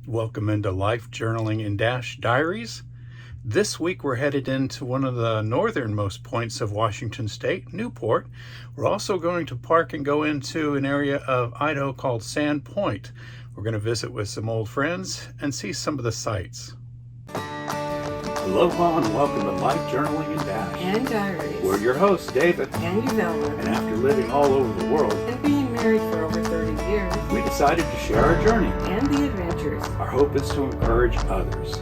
Welcome into Life Journaling in Dash Diaries. This week we're headed into one of the northernmost points of Washington State, Newport. We're also going to park and go into an area of Idaho called Sandpoint. We're going to visit with some old friends and see some of the sights. Aloha and welcome to Life Journaling in Dash and Diaries. We're your hosts, David and Uvella. And after living all over the world and being married for over 30 years, we decided to share our journey and the adventures. Our hope is to encourage others.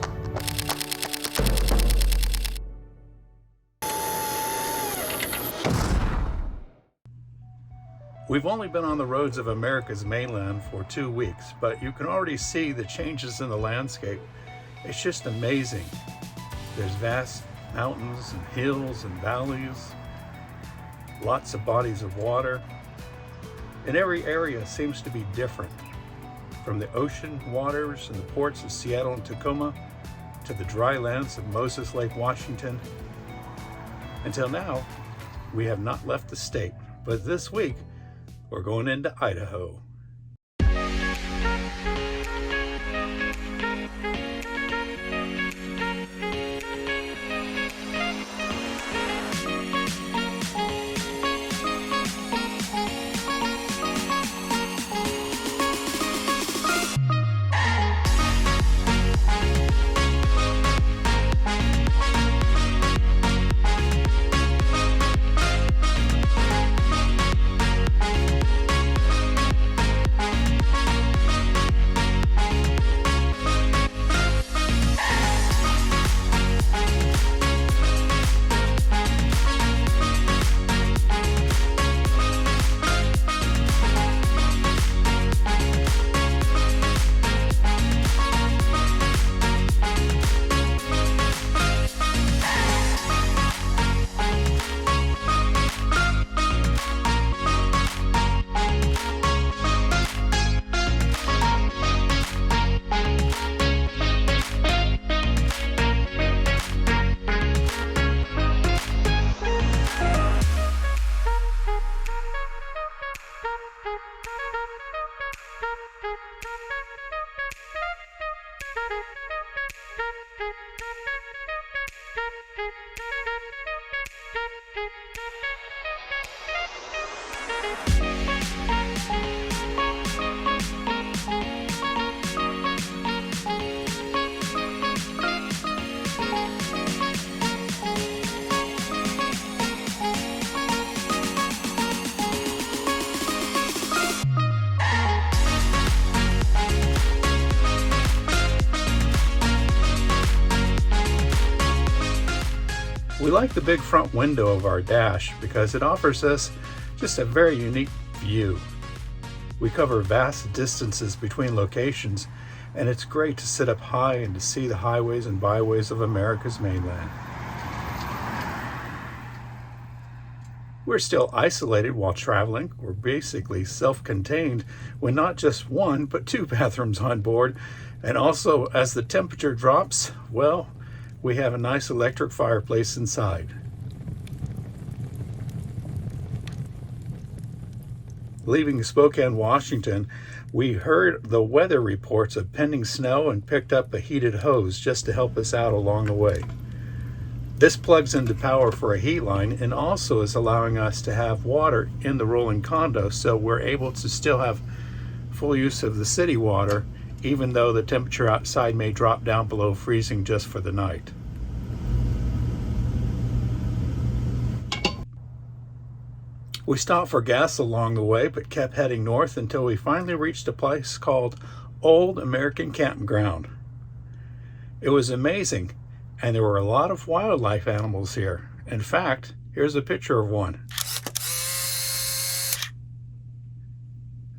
We've only been on the roads of America's mainland for 2 weeks, but you can already see the changes in the landscape. It's just amazing. There's vast mountains and hills and valleys, lots of bodies of water, and every area seems to be different. From the ocean waters and the ports of Seattle and Tacoma to the dry lands of Moses Lake, Washington. Until now, we have not left the state, but this week we're going into Idaho. We like the big front window of our dash because it offers us just a very unique view. We cover vast distances between locations, and it's great to sit up high and to see the highways and byways of America's mainland. We're still isolated while traveling. We're basically self-contained with not just one, but 2 bathrooms on board. And also, as the temperature drops, well, we have a nice electric fireplace inside. Leaving Spokane, Washington, we heard the weather reports of pending snow and picked up a heated hose just to help us out along the way. This plugs into power for a heat line and also is allowing us to have water in the rolling condo, so we're able to still have full use of the city water even though the temperature outside may drop down below freezing just for the night. We stopped for gas along the way, but kept heading north until we finally reached a place called Old American Campground. It was amazing, and there were a lot of wildlife animals here. In fact, here's a picture of one.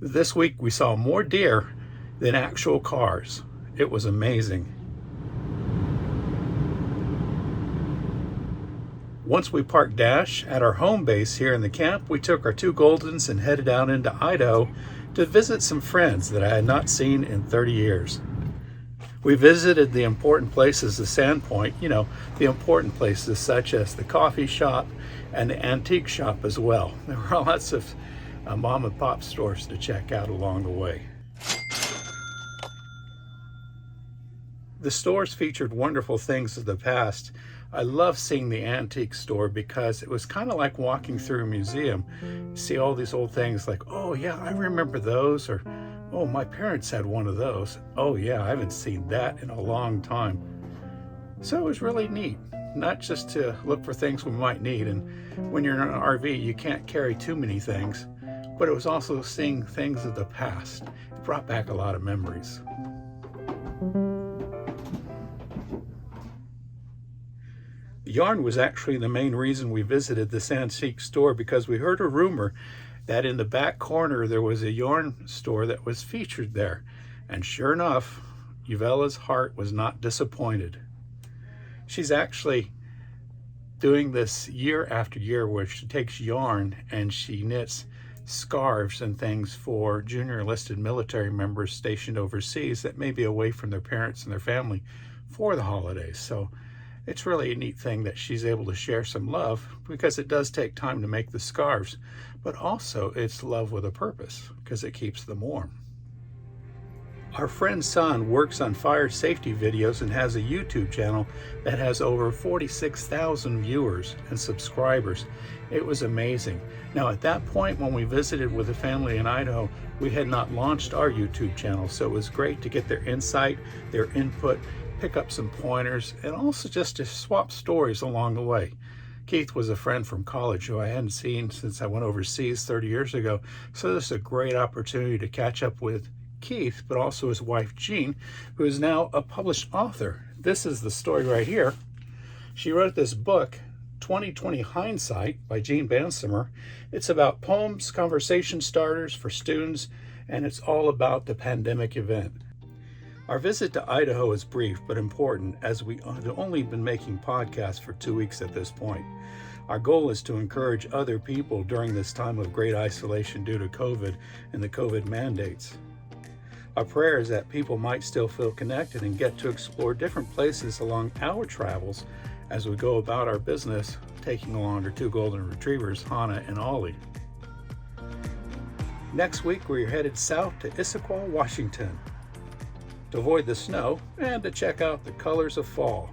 This week we saw more deer than actual cars. It was amazing. Once we parked Dash at our home base here in the camp, we took our 2 Goldens and headed out into Idaho to visit some friends that I had not seen in 30 years. We visited the important places of Sandpoint, the important places such as the coffee shop and the antique shop as well. There were lots of mom and pop stores to check out along the way. The stores featured wonderful things of the past. I love seeing the antique store because it was kind of like walking through a museum. You see all these old things like, oh yeah, I remember those, or oh, my parents had one of those. Oh yeah, I haven't seen that in a long time. So it was really neat, not just to look for things we might need. And when you're in an RV, you can't carry too many things, but it was also seeing things of the past. It brought back a lot of memories. Yarn was actually the main reason we visited this antique store, because we heard a rumor that in the back corner there was a yarn store that was featured there. And sure enough, Uvella's heart was not disappointed. She's actually doing this year after year, where she takes yarn and she knits scarves and things for junior enlisted military members stationed overseas that may be away from their parents and their family for the holidays. So it's really a neat thing that she's able to share some love, because it does take time to make the scarves, but also it's love with a purpose because it keeps them warm. Our friend's son works on fire safety videos and has a YouTube channel that has over 46,000 viewers and subscribers. It was amazing. Now at that point when we visited with a family in Idaho, we had not launched our YouTube channel, so it was great to get their insight, their input, pick up some pointers, and also just to swap stories along the way. Keith was a friend from college who I hadn't seen since I went overseas 30 years ago, so this is a great opportunity to catch up with Keith, but also his wife Jean, who is now a published author. This is the story right here. She wrote this book, 2020 Hindsight by Jean Bansimer. It's about poems, conversation starters for students, and it's all about the pandemic event. Our visit to Idaho is brief but important, as we have only been making podcasts for 2 weeks at this point. Our goal is to encourage other people during this time of great isolation due to COVID and the COVID mandates. Our prayer is that people might still feel connected and get to explore different places along our travels as we go about our business, taking along our 2 golden retrievers, Hana and Ollie. Next week, we're headed south to Issaquah, Washington, to avoid the snow and to check out the colors of fall.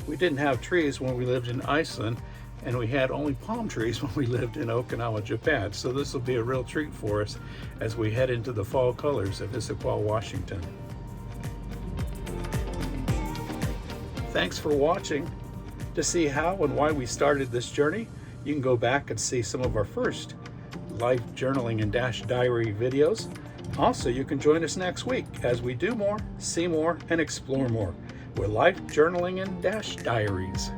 We didn't have trees when we lived in Iceland, and we had only palm trees when we lived in Okinawa, Japan. So this will be a real treat for us as we head into the fall colors of Issaquah, Washington. Thanks for watching. To see how and why we started this journey, you can go back and see some of our first life journaling in Dash Diary videos. Also, you can join us next week as we do more, see more, and explore more with Life Journaling in Dash Diaries.